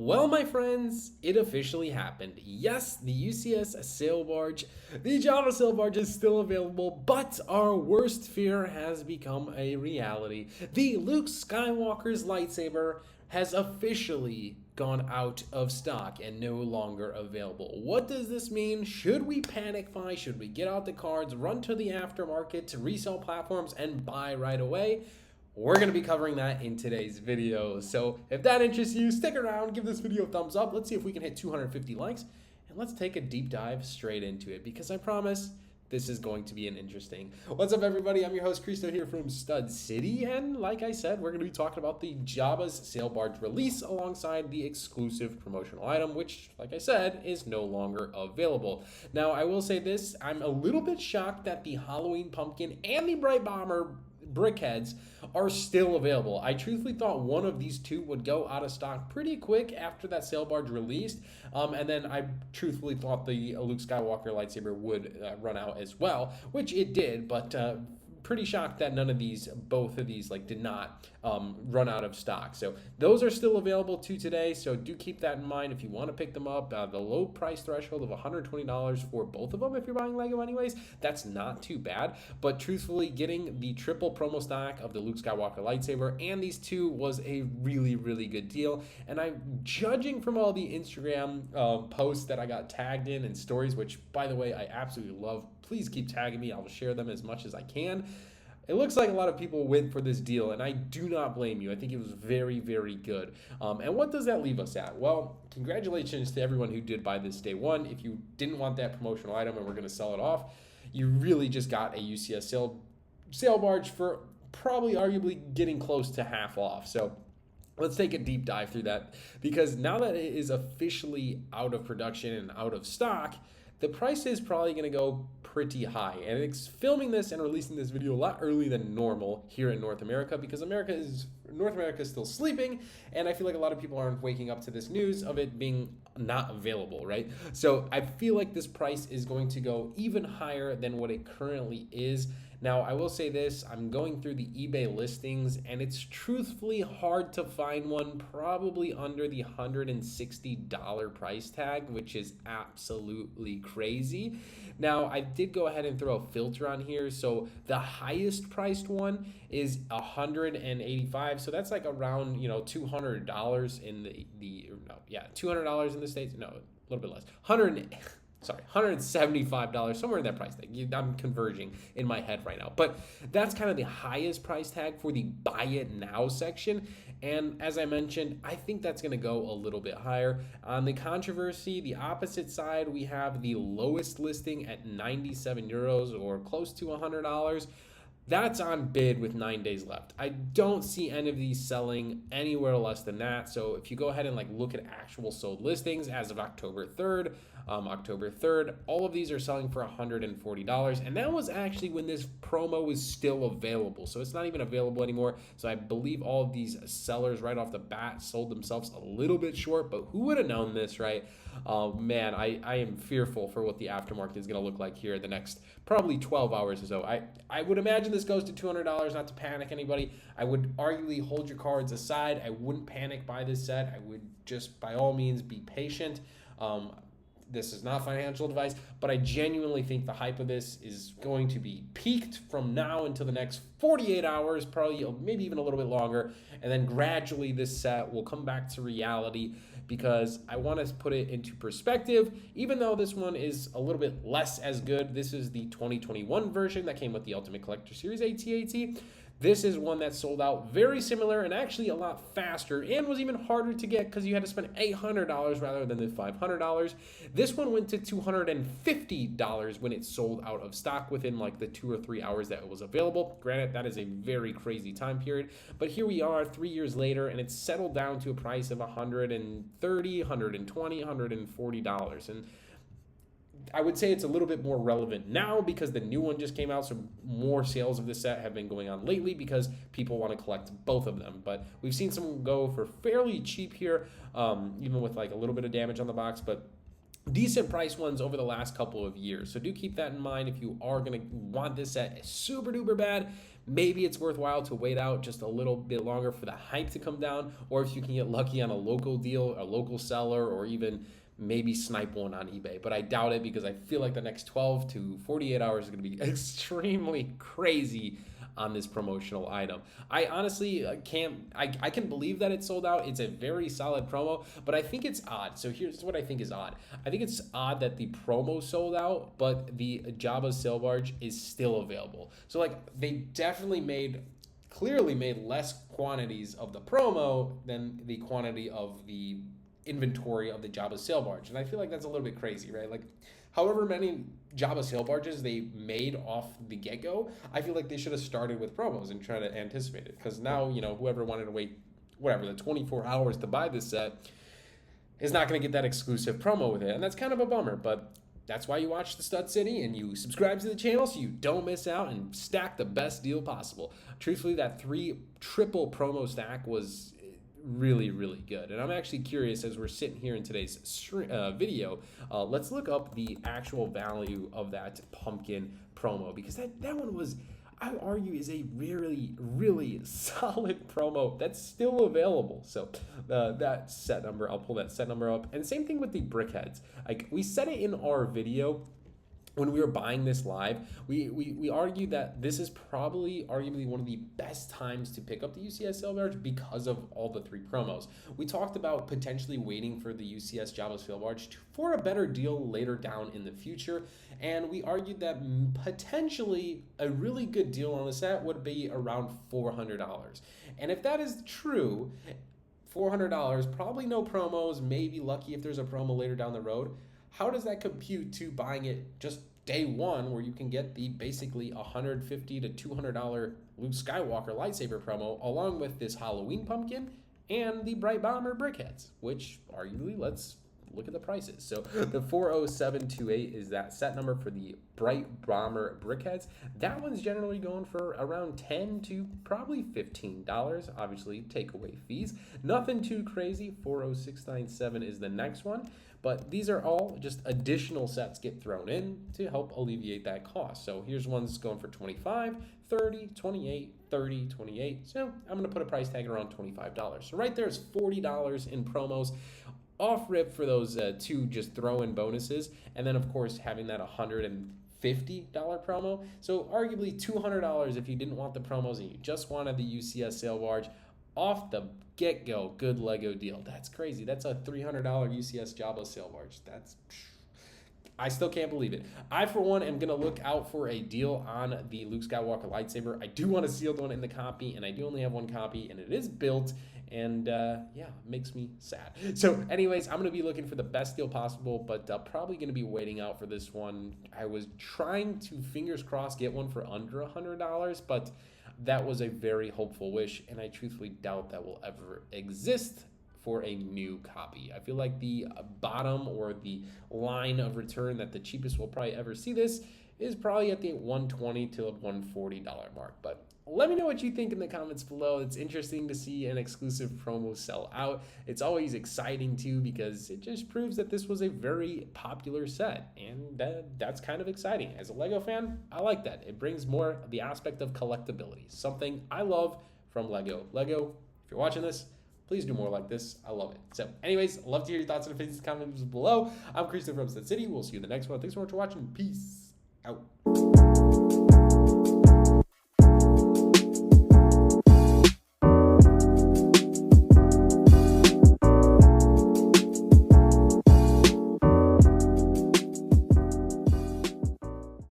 Well, my friends, it officially happened. Yes, the UCS sail barge, the Java sail barge is still available, but our worst fear has become a reality. The Luke Skywalker's lightsaber has officially gone out of stock and no longer available. What does this mean? Should we panic buy? Should we get out the cards, run to the aftermarket, to resale platforms, and buy right away? We're going to be covering that in today's video. So if that interests you, stick around, give this video a thumbs up. Let's see if we can hit 250 likes. And let's take a deep dive straight into it because I promise this is going to be an interesting. What's up, everybody? I'm your host, Cristo, here from Stud City. And like I said, we're going to be talking about the Jabba's Sail Barge release alongside the exclusive promotional item, which, like I said, is no longer available. Now, I will say this. I'm a little bit shocked that the Halloween Pumpkin and the Bright Bomber brickheads are still available. I truthfully thought one of these two would go out of stock pretty quick after that sail barge released, and then I truthfully thought the Luke Skywalker lightsaber would run out as well, which it did, but pretty shocked that both of these did not run out of stock. So those are still available to today. So do keep that in mind if you want to pick them up. The low price threshold of $120 for both of them if you're buying Lego anyways, that's not too bad. But truthfully, getting the triple promo stock of the Luke Skywalker lightsaber and these two was a really, really good deal. And I'm judging from all the Instagram posts that I got tagged in and stories, which by the way, I absolutely love. Please keep tagging me. I'll share them as much as I can. It looks like a lot of people went for this deal, and I do not blame you. I think it was very, very good. And what does that leave us at? Well, congratulations to everyone who did buy this day one. If you didn't want that promotional item and we're going to sell it off, you really just got a UCS sail barge for probably arguably getting close to half off. So let's take a deep dive through that, because now that it is officially out of production and out of stock, the price is probably going to go pretty high. And it's filming this and releasing this video a lot earlier than normal here in North America because North America is still sleeping, and I feel like a lot of people aren't waking up to this news of it being not available, right? So I feel like this price is going to go even higher than what it currently is. Now, I will say this, I'm going through the eBay listings, and it's truthfully hard to find one probably under the $160 price tag, which is absolutely crazy. Now, I did go ahead and throw a filter on here, so the highest priced one is $185, so that's like around, $200 in $200 in the States, no, a little bit less, $175, somewhere in that price tag. I'm converging in my head right now. But that's kind of the highest price tag for the buy it now section. And as I mentioned, I think that's going to go a little bit higher. On the controversy, the opposite side, we have the lowest listing at 97 euros or close to $100. That's on bid with 9 days left. I don't see any of these selling anywhere less than that. So if you go ahead and look at actual sold listings as of October 3rd, all of these are selling for $140. And that was actually when this promo was still available. So it's not even available anymore. So I believe all of these sellers right off the bat sold themselves a little bit short, but who would have known this, right? Man, I am fearful for what the aftermarket is going to look like here the next probably 12 hours or so. I would imagine this goes to $200, not to panic anybody. I would arguably hold your cards aside. I wouldn't panic buy this set. I would just, by all means, be patient. This is not financial advice, but I genuinely think the hype of this is going to be peaked from now until the next 48 hours, probably maybe even a little bit longer, and then gradually this set will come back to reality, because I want to put it into perspective. Even though this one is a little bit less as good, this is the 2021 version that came with the Ultimate Collector Series AT-AT. This is one that sold out very similar and actually a lot faster and was even harder to get because you had to spend $800 rather than the $500. This one went to $250 when it sold out of stock within the 2 or 3 hours that it was available. Granted, that is a very crazy time period, but here we are 3 years later and it's settled down to a price of $130, $120, $140. And I would say it's a little bit more relevant now because the new one just came out, so more sales of this set have been going on lately because people want to collect both of them. But we've seen some go for fairly cheap here, even with a little bit of damage on the box. But decent price ones over the last couple of years. So do keep that in mind if you are going to want this set super duper bad. Maybe it's worthwhile to wait out just a little bit longer for the hype to come down, or if you can get lucky on a local deal, a local seller, or even maybe snipe one on eBay. But I doubt it, because I feel like the next 12 to 48 hours is going to be extremely crazy on this promotional item. I honestly I can believe that it's sold out. It's a very solid promo, but I think it's odd. So here's what I think is odd. I think it's odd that the promo sold out, but the Jabba sail barge is still available. So like, they definitely clearly made less quantities of the promo than the quantity of the inventory of the Jabba sail barge. And I feel like that's a little bit crazy, right? Like, however many Jabba sail barges they made off the get-go, I feel like they should have started with promos and try to anticipate it. Because now, whoever wanted to wait, the 24 hours to buy this set is not going to get that exclusive promo with it. And that's kind of a bummer, but that's why you watch the Stud City and you subscribe to the channel so you don't miss out and stack the best deal possible. Truthfully, that 3 triple promo stack was really, really good. And I'm actually curious, as we're sitting here in today's video, let's look up the actual value of that pumpkin promo, because that one was, I would argue, is a really, really solid promo that's still available. So that set number, I'll pull that set number up. And same thing with the brickheads. Like, we said it in our video when we were buying this live, we argued that this is probably arguably one of the best times to pick up the UCS sail barge because of all the 3 promos. We talked about potentially waiting for the UCS Jabba sail barge for a better deal later down in the future, and we argued that potentially a really good deal on the set would be around $400. And if that is true, $400, probably no promos, maybe lucky if there's a promo later down the road. How does that compute to buying it just day one, where you can get the basically $150 to $200 Luke Skywalker lightsaber promo, along with this Halloween pumpkin and the Bright Bomber brickheads, which arguably, let's look at the prices. So the 40728 is that set number for the Bright Bomber brickheads. That one's generally going for around $10 to probably $15. Obviously, takeaway fees. Nothing too crazy. 40697 is the next one. But these are all just additional sets get thrown in to help alleviate that cost. So here's one's going for $25, $30, $28, $30, $28. So I'm going to put a price tag around $25. So right there is $40 in promos off rip for those 2 just throw-in bonuses. And then, of course, having that $150 promo. So arguably $200 if you didn't want the promos and you just wanted the UCS sail barge. Off the get-go, good Lego deal. That's crazy. That's a $300 UCS Jabba sail barge. I still can't believe it. I, for one, am going to look out for a deal on the Luke Skywalker lightsaber. I do want a sealed one in the copy, and I do only have 1 copy, and it is built, and yeah, it makes me sad. So anyways, I'm going to be looking for the best deal possible, but probably going to be waiting out for this one. I was trying to, fingers crossed, get one for under $100, but that was a very hopeful wish, and I truthfully doubt that will ever exist for a new copy. I feel like the bottom or the line of return that the cheapest will probably ever see this is probably at the $120 to $140 mark. But let me know what you think in the comments below. It's interesting to see an exclusive promo sell out. It's always exciting too, because it just proves that this was a very popular set, and that's kind of exciting. As a LEGO fan, I like that. It brings more the aspect of collectability, something I love from LEGO. LEGO, if you're watching this, please do more like this. I love it. So anyways, I'd love to hear your thoughts and opinions in the comments below. I'm Christian from Stud City. We'll see you in the next one. Thanks so much for watching. Peace out.